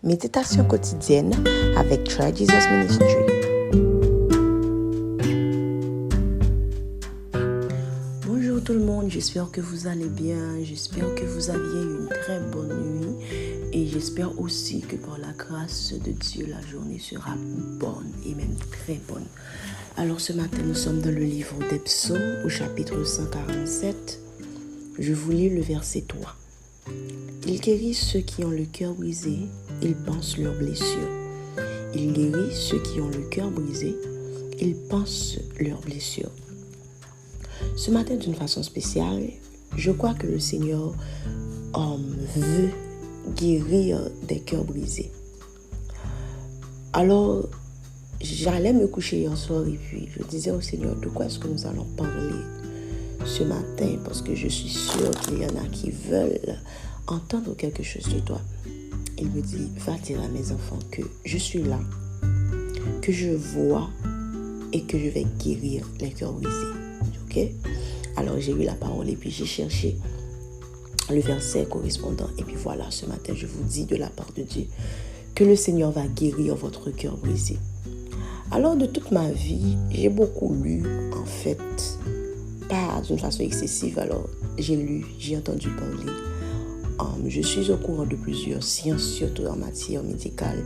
Méditation quotidienne avec Try Jesus Ministry. Bonjour tout le monde, j'espère que vous allez bien, j'espère que vous aviez une très bonne nuit et j'espère aussi que par la grâce de Dieu, la journée sera bonne et même très bonne. Alors ce matin, nous sommes dans le livre des Psaumes au chapitre 147. Je vous lis le verset 3. Il guérit ceux qui ont le cœur brisé, il pense leurs blessures. Il guérit ceux qui ont le cœur brisé, il pense leurs blessures. Ce matin, d'une façon spéciale, je crois que le Seigneur veut guérir des cœurs brisés. Alors, j'allais me coucher hier soir et puis je disais au Seigneur, de quoi est-ce que nous allons parler ce matin? Parce que je suis sûre qu'il y en a qui veulent entendre quelque chose de toi. Il me dit, va dire à mes enfants que je suis là, que je vois et que je vais guérir les cœurs brisés. Ok? Alors j'ai eu la parole et puis j'ai cherché le verset correspondant. Et puis voilà, ce matin, je vous dis de la part de Dieu que le Seigneur va guérir votre cœur brisé. Alors de toute ma vie, j'ai beaucoup lu, en fait, pas d'une façon excessive. Alors j'ai lu, j'ai entendu parler. Je suis au courant de plusieurs sciences, surtout en matière médicale.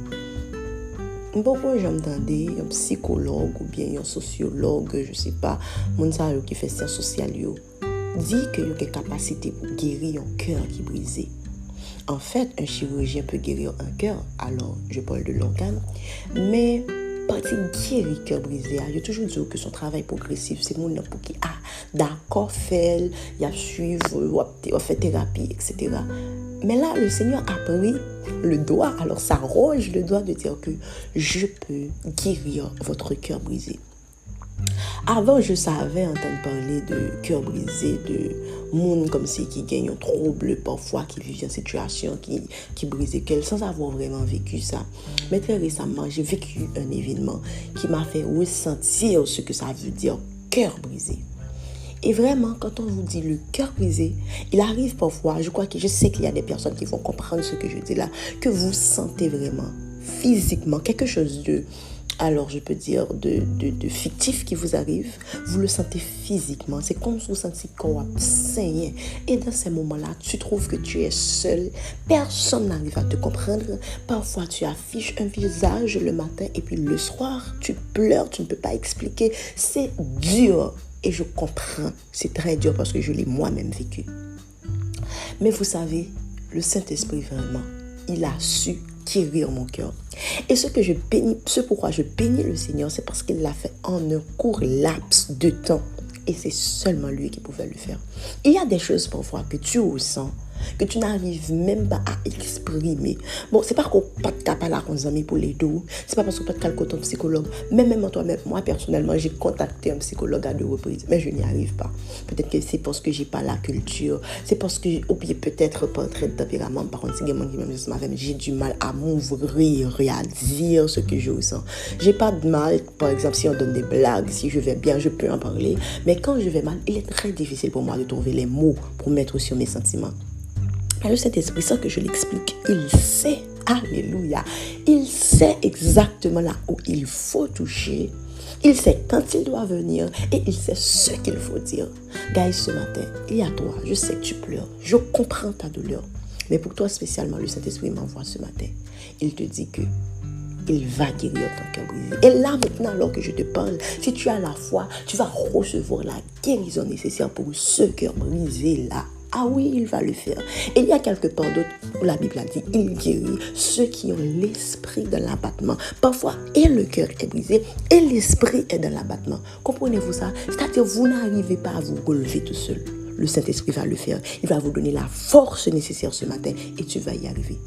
Beaucoup j'entendais un psychologue ou bien un sociologue, je ne sais pas, mon qui fait sciences sociales, dit qu'il y a une capacité pour guérir un cœur qui est brisé. En fait, un chirurgien peut guérir un cœur, alors je parle de l'organe, mais partie guérir cœur brisé, il y a toujours dit que son travail progressif, c'est mon pour qui d'accord, fait, il y a suivre, il fait thérapie, etc. Mais là, le Seigneur a pris le doigt, alors s'arroge le doigt de dire que je peux guérir votre cœur brisé. Avant, je savais entendre parler de cœur brisé, de monde comme si qui gagne un trouble parfois, qui vit une situation qui brise qu'elle sans avoir vraiment vécu ça. Mais très récemment, j'ai vécu un événement qui m'a fait ressentir ce que ça veut dire cœur brisé. Et vraiment, quand on vous dit le cœur brisé, il arrive parfois, je sais qu'il y a des personnes qui vont comprendre ce que je dis là, que vous sentez vraiment physiquement quelque chose de, alors je peux dire, de fictif qui vous arrive. Vous le sentez physiquement. C'est comme si vous sentez qu'on saigner. Et dans ces moments-là, tu trouves que tu es seul. Personne n'arrive à te comprendre. Parfois, tu affiches un visage le matin et puis le soir, tu pleures, tu ne peux pas expliquer. C'est dur. Et je comprends, c'est très dur parce que je l'ai moi-même vécu. Mais vous savez, le Saint-Esprit vraiment, il a su guérir mon cœur. Et ce pourquoi je bénis le Seigneur, c'est parce qu'il l'a fait en un court laps de temps. Et c'est seulement lui qui pouvait le faire. Il y a des choses parfois que tu ressens, que tu n'arrives même pas à exprimer. Bon, c'est pas qu'on pas de capable à nos amis pour les deux. C'est pas parce qu'on pas de calcul ton psychologue. Mais même toi-même, moi personnellement, j'ai contacté un psychologue à 2 reprises, mais je n'y arrive pas. Peut-être que c'est parce que j'ai pas la culture. C'est parce que j'ai oublié peut-être pas très de tempérament. Par contre, j'ai du mal à m'ouvrir et à dire ce que je ressens. J'ai pas de mal, par exemple, si on donne des blagues, si je vais bien, je peux en parler. Mais quand je vais mal, il est très difficile pour moi de trouver les mots pour mettre sur mes sentiments. Et le Saint-Esprit, sans que je l'explique, il sait, alléluia, il sait exactement là où il faut toucher. Il sait quand il doit venir et il sait ce qu'il faut dire. Guys, ce matin, il y a toi, je sais que tu pleures, je comprends ta douleur. Mais pour toi spécialement, le Saint-Esprit m'envoie ce matin. Il te dit que il va guérir ton cœur brisé. Et là, maintenant, alors que je te parle, si tu as la foi, tu vas recevoir la guérison nécessaire pour ce cœur brisé-là. Ah oui, il va le faire. Et il y a quelque part d'autre où la Bible a dit, il guérit ceux qui ont l'esprit dans l'abattement. Parfois, et le cœur est brisé, et l'esprit est dans l'abattement. Comprenez-vous ça? C'est-à-dire, vous n'arrivez pas à vous relever tout seul. Le Saint-Esprit va le faire. Il va vous donner la force nécessaire ce matin, et tu vas y arriver.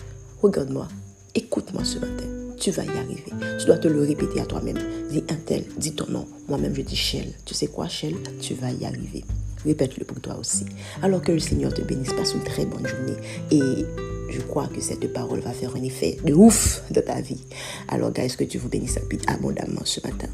Regarde-moi, écoute-moi ce matin. Tu vas y arriver. Tu dois te le répéter à toi-même. Dis un tel, dis ton nom. Moi-même, je dis Shell. Tu sais quoi, Shell? Tu vas y arriver. Répète-le pour toi aussi. Alors que le Seigneur te bénisse, passe une très bonne journée. Et je crois que cette parole va faire un effet de ouf dans ta vie. Alors, guys, que Dieu vous bénisse abondamment ce matin.